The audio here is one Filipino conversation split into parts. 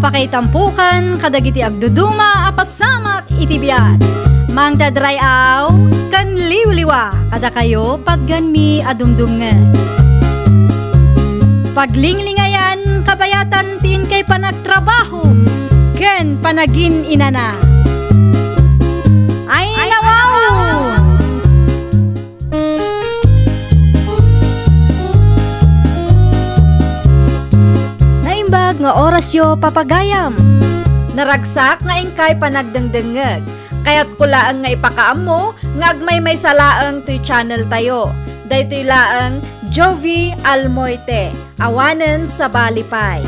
Apakaitampukan kadagiti agduduma apasamak iti biat. Mang dadrayaw kan liwliwa kada kayo patganmi adumdumngen. Paglinglingayan kabayatan tin kay panagtrabaho ken panagin inana. Ay nawaw! Naimbag nga orasyo papagayam. Naragsak nga ingkay panagdengdengeg. Kaya't kulaang nga ipakaam mo nga agmay salaang to'y channel tayo. Daytoy laang Jovi Almoite, awanen sa balipay.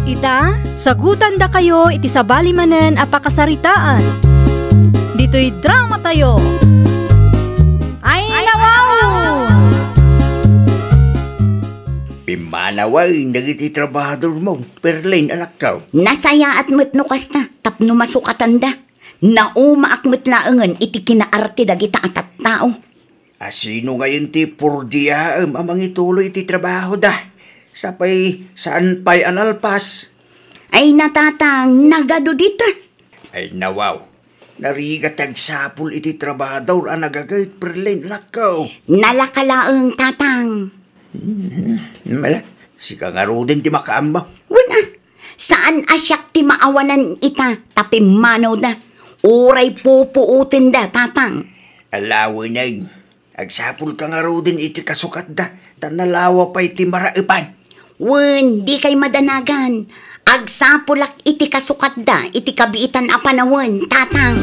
Ita, sagutan da kayo iti sabali manen apakasaritaan. Dito'y drama tayo. Ay nawaw! Pimanaway, nagiti trabahador mo, Perlin anak ka. Nasaya at metnukas na, tapno masukatan da. Nauma akmet laangan iti kinaarte dagita atat tao. Asino ngayon ti purdiyaam amang ituloy iti trabaho da. Sapay saan pa'y analpas. Ay natatang, nagado dita. Ay nawaw, nariga tagsapul iti trabahador ang nagagayt Perlin anak ka. Nalakalaang tatang. Mala, si kangarudin ti makaamba. Wala, saan asyak ti maawanan ita, tapi manaw da. Uray pupuutin da, tatang. Alawin ay, agsapul kangarudin iti kasukat da, tanalawa pa iti maraipan. Wen, di kay madanagan. Agsapulak iti kasukat da, iti kabiitan apanawan, tatang.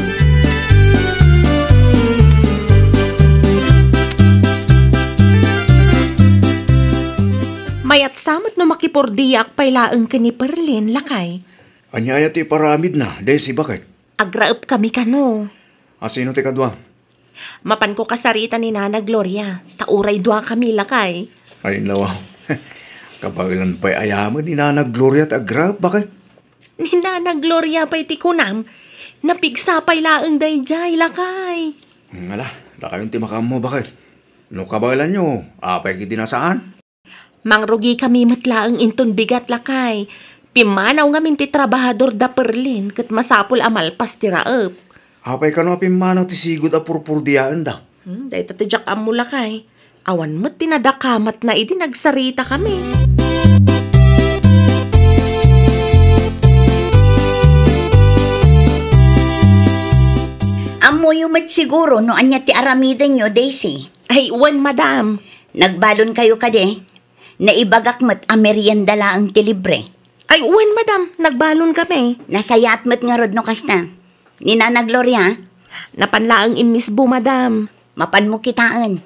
Mayat samot no makipurdiyak pailaeng ka ni Perlin, lakay. Anyaya ti paramid na, Desi, bakit? Agraep kami kano. Asino ti kadwa? Mapan ko kasarita ni Nana Gloria, tauray dua kami, lakay. Ay nawaw, kabailan pa'y ayaman ni Nana Gloria at agrab, bakit? Ni Nana Gloria pa'y ti kunam, napigsa pailaeng dayjay, lakay. Ala, dakayon ti makam mo, bakit? No kabailan nyo, apay kiti nasaan? Mangrugi kami matlaang inton bigat, lakay. Pimanaw nga min ti trabahador da Perlin ket masapul amalpas ti raep. Apay ka no pimanaw ti sigod a purpurdiyaan da. Day tatadyak am mo, lakay. Awan mo't tinadakamat na idi nagsarita kami. Amoy umat siguro no anya ti aramiden nyo, Daisy. Ay, wan, madam. Nagbalon kayo kade. Naibagak mat amerienda laang ti libre. Ay, wan, madam. Nagbalon kami. Nasayat mat nga rod no kasta. Ni Nana Gloria, Napanlaang imisbo, madam. mapan mo kitaan.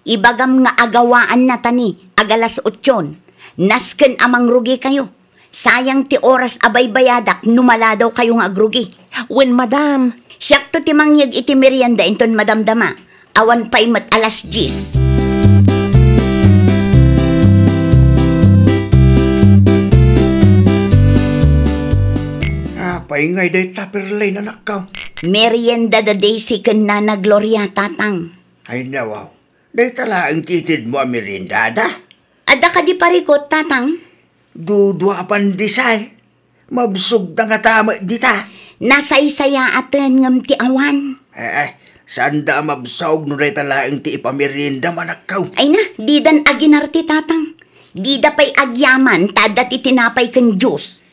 Ibagam nga agawaan na tani, agalas 8. Nasken amang rugi kayo. Sayang ti oras abay bayadak, numala daw kayo nga agrugi. Wan, madam. Siyak to ti mangyag iti merienda inton madamdama. Awan pa'y mat alas 10. Paingay day ta Perlin anak ka. Merienda da Daisy ken Nana Gloria, tatang. Ay nawaw, day tala ang kitid mo ang merindada. Ada ka di parikot, tatang? Dudwa pandisay. Mabsog na nga tama dita. Nasaysaya aten ngam ti awan. Saan da mabsog no day tala ang ti ipamerinda manak ka. Ay na, di dan aginarti, tatang. Di da pa'y agyaman, tadat itinapay ken Diyos.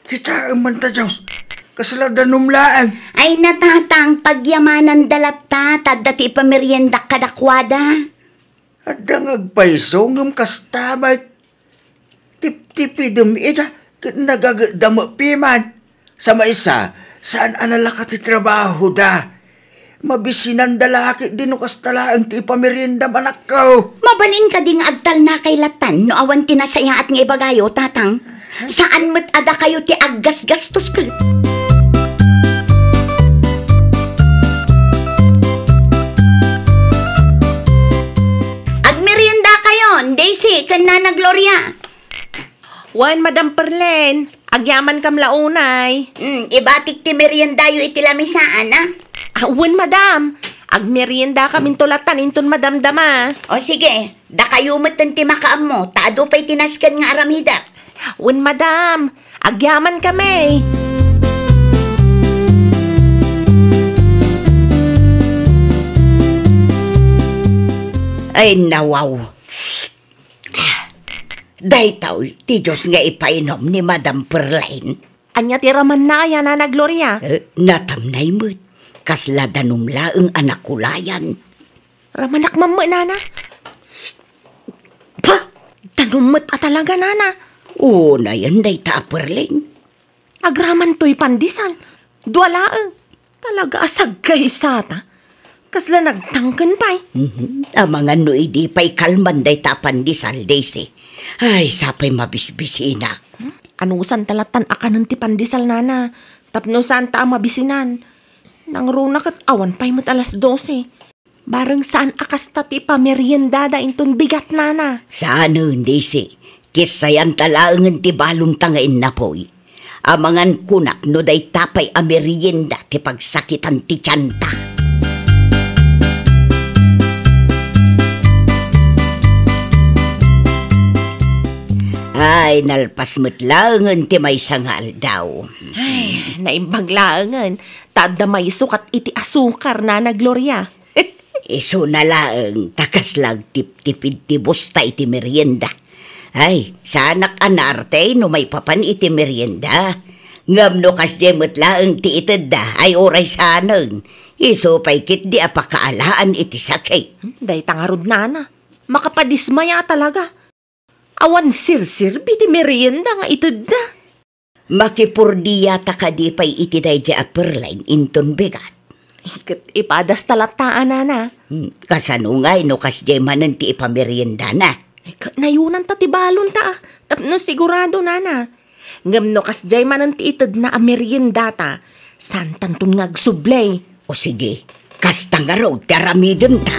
Kita man ta Diyos. Kasaladan numlaan. Ay na, tatang, pagyamanan dalata, tadat ipamerienda kadakwada. Adang agpaiso ngam kastamay. Tip-tipidum ita. Nagagadama piman. Sa maisa, saan anala ka ti trabaho da? Mabisinan dalaki dinukas tala ang ti ipamerienda manak ko. Mabalin ka ding agtal na kay latan no awan tinasaya at nga ibagayo, tatang. Saan mat ada kayo ti aggas-gastos ka? Agmerienda kayo, Daisy, ken Nana Gloria. Wan, Madam Perlin. Agyaman kam launay. Ibatik ti meriendayo iti lamisaan, ah. Wan, madam. Agmerienda kami tulatan inton madamdama. O sige, da kayo matan ti makaam mo, taado pa'y tinaskan nga aramida. Un madam, agyaman kami. Ay nawaw. Dahitaw, ti Diyos nga ipainom ni Madam Perlain. Anya tiraman na yan, Nana Gloria. Natamnay mo't, kasla danumla ang anak kulayan. Ramanak mama, Nana. Pa, tanumot talaga, Nana. Oo na yan, dahita Perlain. Agraman to'y pandisal. Duwalaang. Talaga asag kay sata. Kasla nagtangkan pa'y. Ang mga no idi pa'y kalman dahita pandisal, Daisy. Ay, sapay mabisbisinak. Anusan talatan akan ng tipandisal, Nana. Tapno saan ta mabisinan. Nang runak at awan pa'y mat alas 12. Barang saan akas tati pa meriendada inton bigat, Nana. Saan hindi si? Kisayan talaang ti balong tangain na po'y. Amangan kunak no day tapay a merienda ti pagsakitan ti tiyanta. Ay, nalpas mo't langan ti may sangal daw. Ay, naimbaglaangan. Tada may sukat iti asukar, Nana Gloria. Iso na lang, takas lang tip-tipid ti busta iti merienda. Ay, sanak anarte no may papan iti merienda. Ngam no kasdemot lang ti itid da, ay oray sanang. Iso pa'y kit di apakaalaan iti sakay. Day tangarod, Nana. Makapadismaya talaga. Awan sirsir, biti merienda nga itid da. Makipurdiya takadi pa'y iti day di Perlain inton bigat. Ikat ipadas talataan, Nana. Kasanungay no kasdemanan ti ipamerienda na. Nayunan ta ti balon ta. Tapno sigurado, Nana. Ngam no kasjay manan ti itid na merienda ta. Santan tun ngagsublay. O sige, kasta nga raw taramidon ta.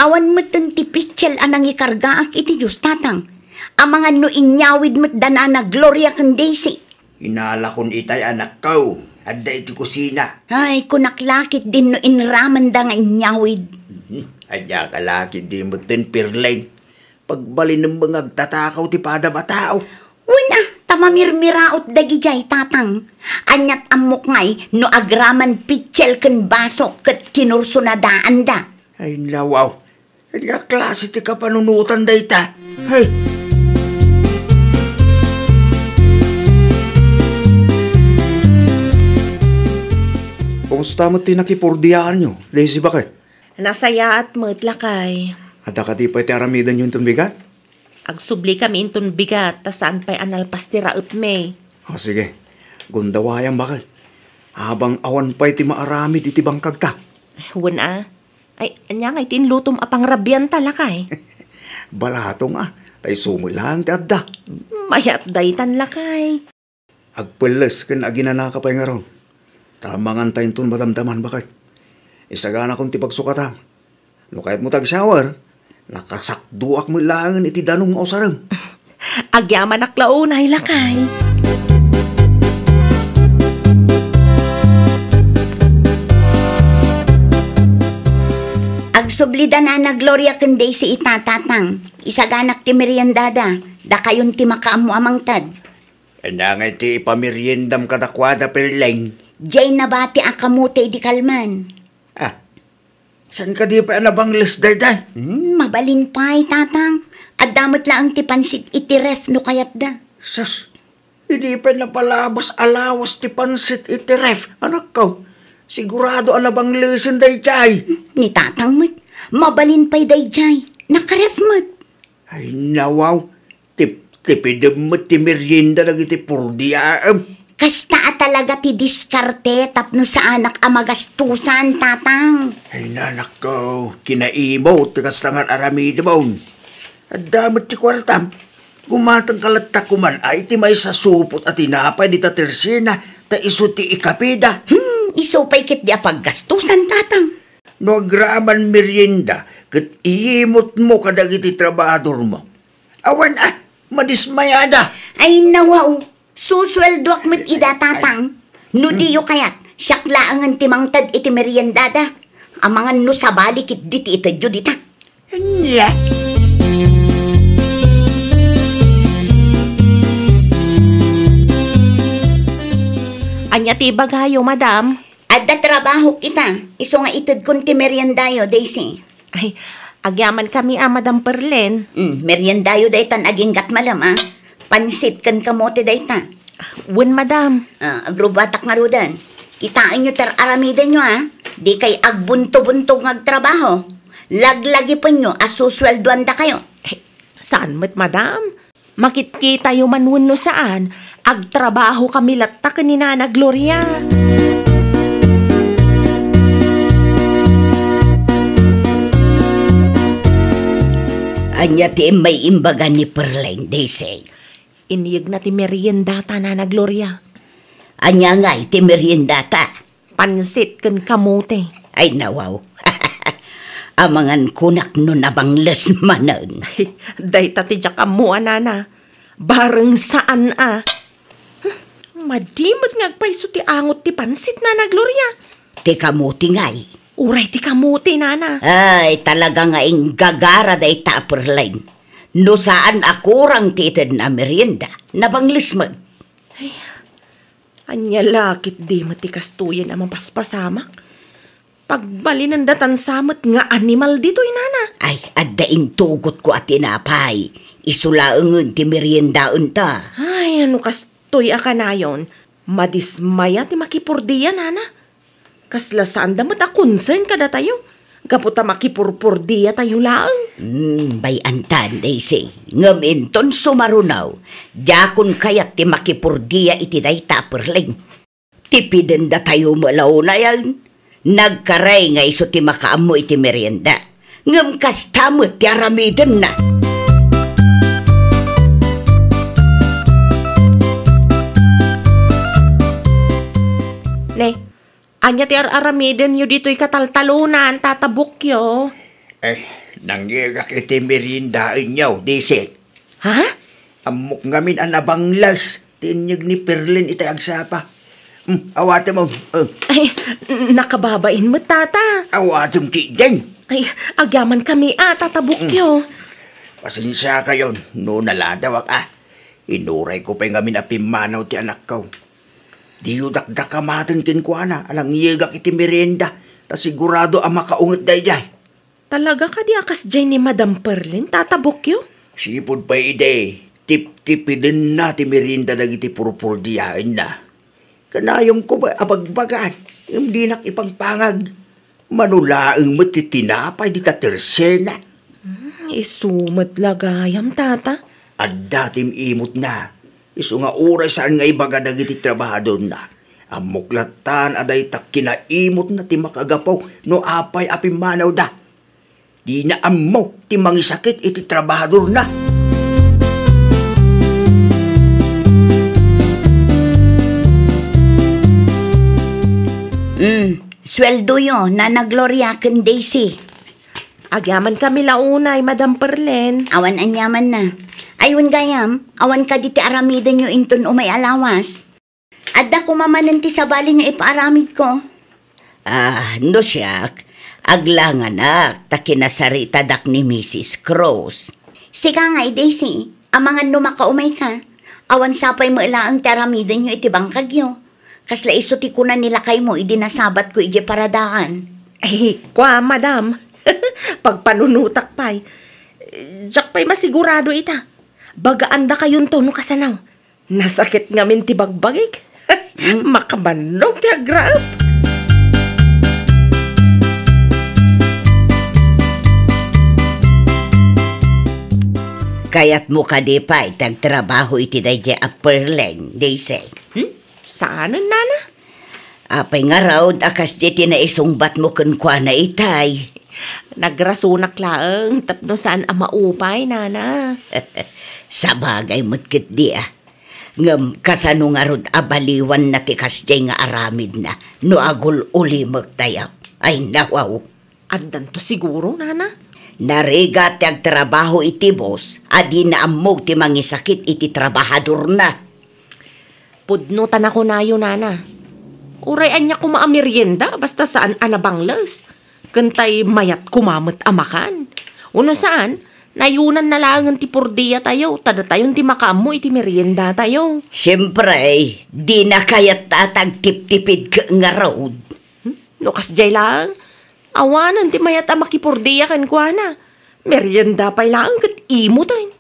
Awan mo ti pichel anang ikargaak iti Diyos tatang. Amangan no inyawid mo't danana Gloria kan Daisy. Inala kon itay anak ko. Adda iti kusina. Ay, kunaklakit din no inraman da nga inyawid. Adya kalaki di mo tin Perlain. Pagbalin ng mga agtatakaw ti pada matao. Wala, tamamirmiraot dagijay tatang. Anyat amok ngay no agraman pichel kan baso kat kinursunadaan da. Ay nawaw. Adya klase ti kapanunutan da ita. Ay. Kumusta mo tinakipurdiyaan nyo? Daisy, bakit? Nasaya at matlakay. At akati pa'y taramidan yung tumbigat? Agsubli kami inton bigat, ta saan pa'y analpas ti raot me. O sige, gundawayang bakit? Habang awan pa'y ti maaramid iti bangkag ta. Wala. Ay, anya ngay tinlutom apang rabyan talakay. Balatong tay sumulang ti adda. Mayat daytan lakay. Agpeles ken aginanaka pa'y nga ron. Tamangan tayo itong matamdaman bakit? Isagana kong ti pagsukatam. No kahit mo tag-shower, nakasakduak mo langan iti danong mausarang. Agyaman aklaunay lakay. Agsublidan na Gloria kan Daisy itatatang. Isaganak ti meriendada. Da kayon ti makaamu amangtad. Anangay ti ipameriendam kadakwada Perlain. Jay nabati akamuti di kalman. San ka di pa anabangles day? Mabalin pa'y tatang. At damot lang ti pansit iti ref no kayat da. Sus, hindi pa napalabas alawas ti pansit iti ref. Anak ko, sigurado anabanglesin day jay. Ni tatang mat, mabalin pa'y day jay. Nakaref mat. Ay nawaw, tipidem mo ti merienda na iti purdiyaam. Kasta talaga ti diskarte tapno sa anak amagastusan, tatang. Ay nanak ko, kinaimo, tigas tangan aramid mo. At damot ti kwartam, gumatang kalatak kuman ay ti may sasupot at tinapay di ta tersina, ta iso ti ikapida. Isupay kit di apaggastusan, tatang. No agraman merienda, kat iimot mo kadag iti trabador mo. Awan madismayada. Ay nawaw, susweldoak met ida tatang. No diyo kayat, syaklaangan timangtad iti meriendada. Amangan no sa balikit diti ita judita. Nya. Anya ti bagayo, madam. Adda trabaho kita. Iso nga itad kun ti meriendayo, Daisy. Ay, agyaman kami Madam Perlen. Meriendayo daytan aging gatmalam Pansit kan kamote dayta. Wen, madam. Agrubatak nga rudan. Kitain nyo aramida nyo Di kay agbunto-bunto ng trabaho. Laglagi pa nyo asusweldoan da kayo. Saan met, madam? Makitkita yung manwun no saan. Agtrabaho kami latta ni Nana Gloria. Anya ti may imbaga ni Perlen, Daisy. Iniyag na ti meriendata, Nana Gloria. Anya nga iti meriendata. Pansit kan kamote. Ay nawaw. Amangan kunak no nabangles manan. Dayta ti jakamuan, Nana. Bareng saan Madimot ngagpaiso ti angot ti pansit, Nana Gloria. Ti kamuti ngay. Uray ti kamuti, Nana. Ay, talaga nga ing gagara day ta Perlen. No saan akurang titid na merienda. Nabangles mo. Anya lakit di matikastuyan ang paspasamak. Pagbalinan datan samat nga animal dito'y, Nana. Ay, addaing tugot ko at tinapay. Isulaangan ti merienda unta. Ay, ano kastoy akanayon. Madismaya ti makipurdiya, Nana. Kasla saan damat concern kada tayo. Kaputa makipurpurdiya tayo lang. Bayantan, Daisy. Ngaminton sumarunaw. Jakon kayat ti makipurdiya iti dayta Perlen. Tipiden da tayo malaw na yan. Nagkaray nga iso ti makaamo iti merienda. Ngam kastamot ti aramiden na. Ne, anya ti aramiden nyo dito'y kataltalunan, tatabukyo. Nangyagak iti merindaan nyo, Daisy. Ha? Amok ngamin ang nabanglas. Tinyag ni Perlen iti agsapa. Awate mo. Ay, nakababain mo, tata. Awate mo kideng. Ay, agyaman kami, tatabukyo. Pasensya kayo. No naladawak Inuray ko pa ngamin apimanaw ti anak ko. Di yu dakdakamatin kinkwana. Alang yegak iti merienda. Ta sigurado ang makaungat dayjay. Talaga ka di akas dyan ni Madam Perlen, tatabukyo? Sipod pa ide. Tip-tipi din na ti merienda dagiti purpurdiyain na. Kanayong ko ba abagbagan. Hindi nak ipangpangag. Manulaang mo ti tinapay di ta tersena. Isumat lagayam, tata. At datim imot na. Isu nga oras saan nga ibaga dagiti trabahador na. Ang muklatan aday tak kinaimot na ti makagapaw no apay apimanaw da. Di na ammo ti mangisakit iti trabahador na. Sweldo yo, Nana Gloria ken Daisy. Agyaman kami launay, Madam Perlen. Awan anyaman na. Ayun gayam, awan ka diti aramidan nyo inton umay alawas. Adda ko mamanan ti sabali nga ipaaramid ko. No siyak. Aglangan ta kinasarita dak ni Mrs. Cross. Sika nga Daisy, amangan numakaumay ka. Awan sapay mo ilaang ti aramidan nyo iti bangkagyo. Kasla iso ti kunan nila kay mo, idinasabat ko igi paradaan. Eh, kwa, madam. Pagpanunutak pa'y. Diyak pa'y masigurado ita. Bagaan da kayon to no kasanaw. Nasakit ngamin ti bagbagik. Makabanog ti agrap. Kayat mo ka di pa itagtrabaho iti dayjay a Perlen, Daisy. Saan, Nana? Apay nga raw, akas diti na isungbat mo kunkwa na itay. Nagrasunak laang, tapno saan ang maupay, Nana. Sa bagay mo't kit di Ngam kasano nga rod abaliwan na tikas jay nga aramid na, no agul uli magtayaw. Ay nawaw. Andan to siguro, Nana? Narigat ag trabaho iti boss, adi na amog ti mangisakit iti trabahador na. Pudnutan ako na yun, nana. Urayan niya kumaameryenda, basta saan anabanglas. Kantay mayat kumamot amakan. Uno saan, nayunan na lang ti purdiya tayo, tada tayon ti makamu iti merienda tayo. Siyempre, di na kayat tatag tip-tipid ka nga road. Lukas jay lang, awanan ti mayat amakipurdiya kan kwa na. Merienda pa'y lang kat imo tayo.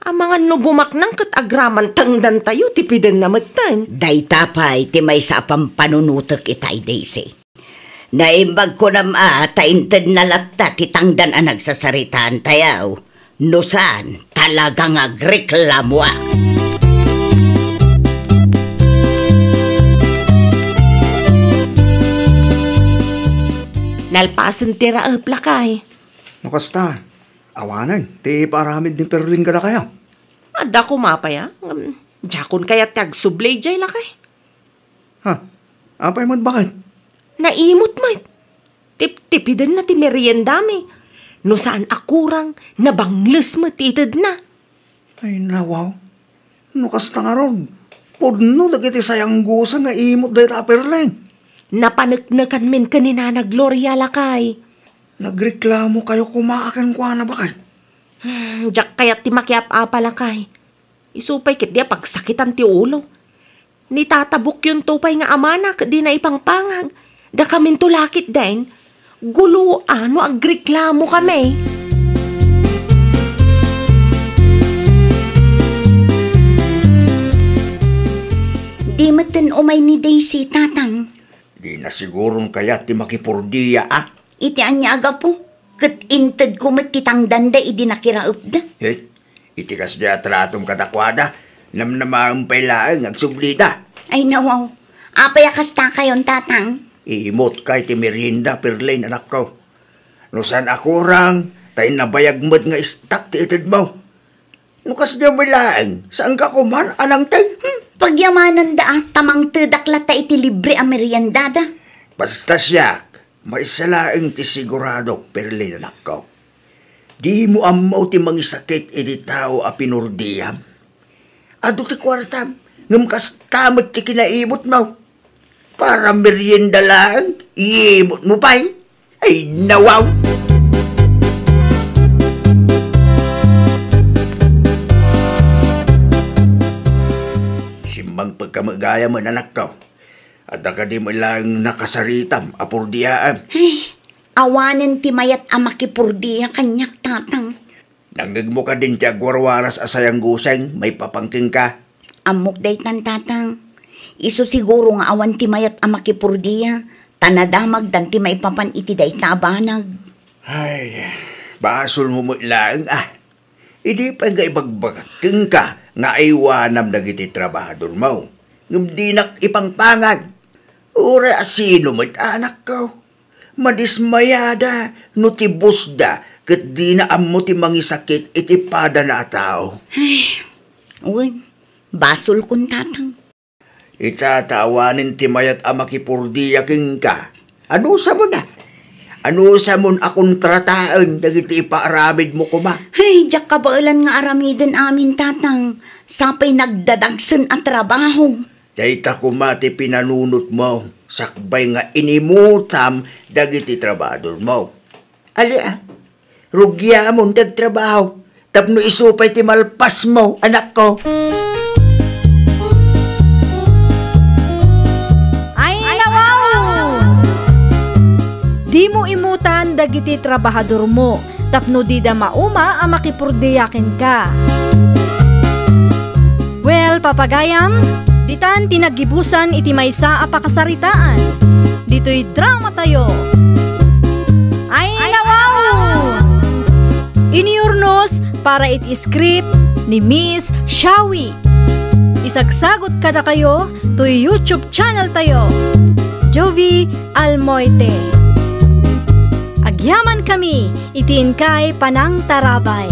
Ang mga nubumaknang kat agraman tangdan tayo, tipiden na matan. Day tapay, ti may sa pampanunutok itay, Daisy. Naimbag ko na tainted na latta ti tangdan ang nagsasaritaan tayaw. Nusan, talagang agreklamo. Nalpasan tira plakay. Nakasta, awanan, ti paramid din perling ka na kaya. Ada ko mapaya. Jakon kaya tag sublay jay lakay. Ha? Apay mo bakit? Naimot mo. Tip-tipidan na ti merienda mi. No saan akurang, nabangles mo titid na. Ay nawaw. Nakasta nga ron. Pudno dagiti sayang gusa nga imot dahi ta perling. Napanagnakan min kanina na Gloria lakay. Nagreklamo kayo kumaakan kwa na bakit? Jak kayat ti makiap-apa lakay. Isupay kit dia pagsakitan ti ulo. Nitatabok yung tupay nga amanak, di na ipangpangag. Da kamin tulakit din. Gulo ano agreklamo kami. Di matan umay ni Daisy, tatang. Di na sigurong kaya ti makipurdiya Iti anya aga po. Kat inted kumatitang danda idi nakiraop da. Iti kas di atratom katakwada. Namnamaang pailaan agsublida. Ay nawaw. Apay akasta kayon, tatang. Iimot kay ti merienda perlin anak ko. Nusan ako rang, tayo nabayagmad nga istak ti itid mo. Nukas niya milaang, saan ka kuman, anang tay? Pagyamanan da, tamang tadaklata iti libre a meriendada. Basta siya, may salaing ti sigurado perlin anak ko. Di mo amaw ti mangisakit iti tao a pinurdiyam. Ado ti kwartam, ngam kastamot ti kinaimot mo. Para merienda lang, iimot mo pa Ay, nawaw! Simbang pagkamagaya mo, anak ko. At di mo lang nakasaritam, apurdiyaan. Ay, awanin ti mayat a makipurdiya kanyak, tatang. Nangag mo ka din tiya gwarwaras asayang guseng, may papangking ka. Amok day tan, tatang. Isu siguro nga awan ti mayat a makipurdiya. Tanadamag dan ti maipapan iti day tabanag. Ay, basol mo mo lang Idi pa nga ibagbagakeng ka nga aywanam dagiti trabahador mo. Ngam dinak ipangpangag. Ura asino mo't anak ko. Madismayada no ti busda kat di na amo ti mangisakit iti pada na tao. Ay, uy, basol kun, tatang. Itatawanin ti mayat a makipurdiyaking ka. Ano sa mo na? Ano sa mo akong trataan dagiti ipaaramid mo kuma? Ay, jak kabailan nga aramiden amin, tatang. Sapay nagdadagsen at trabaho. Dayta kumati pinanunot mo. Sakbay nga inimutam dagiti trabador mo. Ali rugya mo dagtrabaho. Tapno isupay ti malpas mo, anak ko. Di mo imutan dagiti trabahador mo, tapno di da mauma a makipurdiyakin ka. Well, papagayam, ditan tinagibusan iti maysa a pakasaritaan. Dito'y drama tayo. Ay nawaw! Iniurnos para iti script ni Miss Shawi. Isagsagot kada kayo to YouTube channel tayo. Jovi Almoite. Agyaman kami, itiin kay Panang Tarabay.